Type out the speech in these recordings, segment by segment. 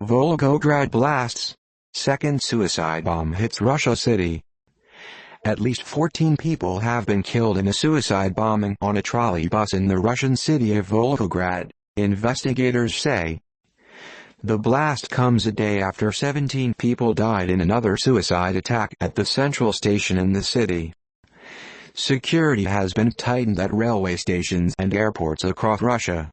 Volgograd blasts. Second suicide bomb hits Russia city. At least 14 people have been killed in a suicide bombing on a trolleybus in the Russian city of Volgograd, investigators say. The blast comes a day after 17 people died in another suicide attack at the central station in the city. Security has been tightened at railway stations and airports across Russia.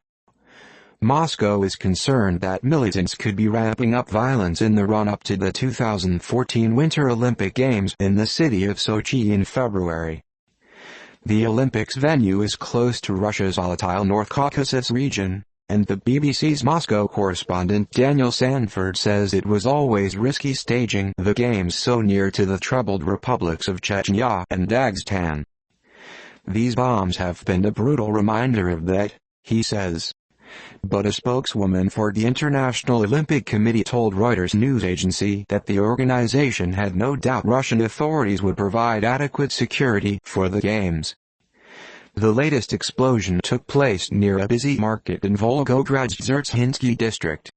Moscow is concerned that militants could be ramping up violence in the run-up to the 2014 Winter Olympic Games in the city of Sochi in February. The Olympics venue is close to Russia's volatile North Caucasus region, and the BBC's Moscow correspondent Daniel Sandford says it was always risky staging the games so near to the troubled republics of Chechnya and Dagestan. These bombs have been a brutal reminder of that, he says. But a spokeswoman for the International Olympic Committee told Reuters news agency that the organization had no doubt Russian authorities would provide adequate security for the games. The latest explosion took place near a busy market in Volgograd's Dzerzhinsky district.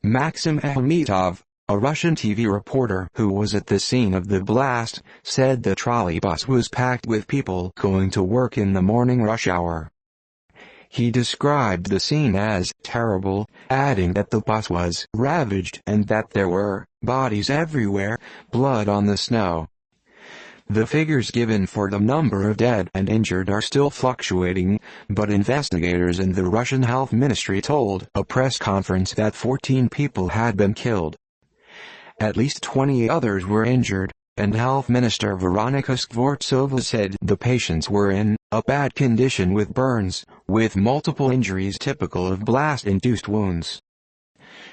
Maxim Akhmetov, a Russian TV reporter who was at the scene of the blast, said the trolleybus was packed with people going to work in the morning rush hour. He described the scene as terrible, adding that the bus was ravaged and that there were bodies everywhere, blood on the snow. The figures given for the number of dead and injured are still fluctuating, but investigators in the Russian Health Ministry told a press conference that 14 people had been killed. At least 20 others were injured, and Health Minister Veronika Skvortsova said the patients were in a bad condition with burns, with multiple injuries typical of blast-induced wounds.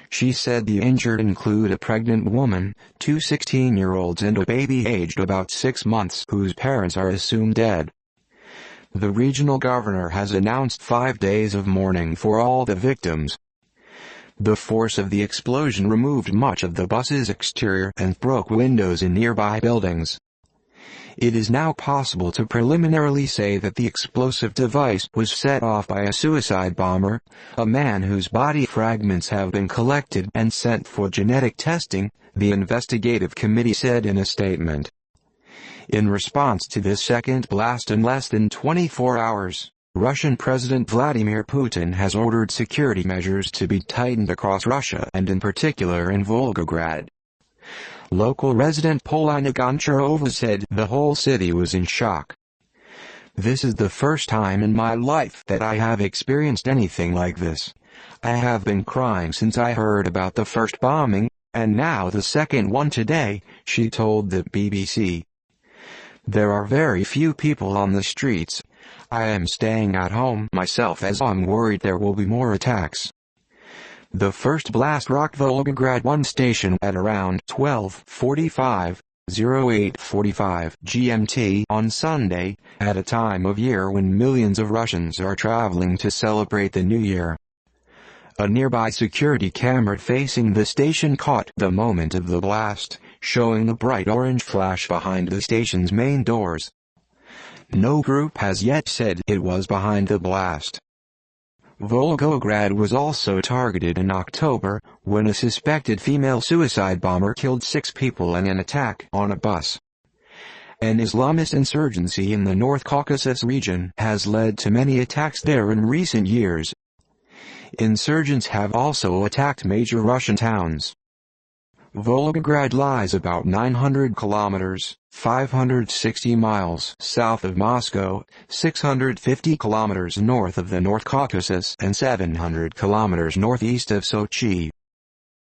She said the injured include a pregnant woman, 2 16-year-olds and a baby aged about 6 months whose parents are assumed dead. The regional governor has announced 5 days of mourning for all the victims. The force of the explosion removed much of the bus's exterior and broke windows in nearby buildings. It is now possible to preliminarily say that the explosive device was set off by a suicide bomber, a man whose body fragments have been collected and sent for genetic testing, the investigative committee said in a statement. In response to this second blast in less than 24 hours, Russian President Vladimir Putin has ordered security measures to be tightened across Russia and in particular in Volgograd. Local resident Polina Goncharova said the whole city was in shock. This is the first time in my life that I have experienced anything like this. I have been crying since I heard about the first bombing, and now the second one today, she told the BBC. There are very few people on the streets. I am staying at home myself as I'm worried there will be more attacks. The first blast rocked Volgograd 1 station at around 12:45, 08:45 GMT on Sunday, at a time of year when millions of Russians are traveling to celebrate the New Year. A nearby security camera facing the station caught the moment of the blast, showing the bright orange flash behind the station's main doors. No group has yet said it was behind the blast. Volgograd was also targeted in October, when a suspected female suicide bomber killed 6 people in an attack on a bus. An Islamist insurgency in the North Caucasus region has led to many attacks there in recent years. Insurgents have also attacked major Russian towns. Volgograd lies about 900 kilometers, 560 miles south of Moscow, 650 kilometers north of the North Caucasus and 700 kilometers northeast of Sochi.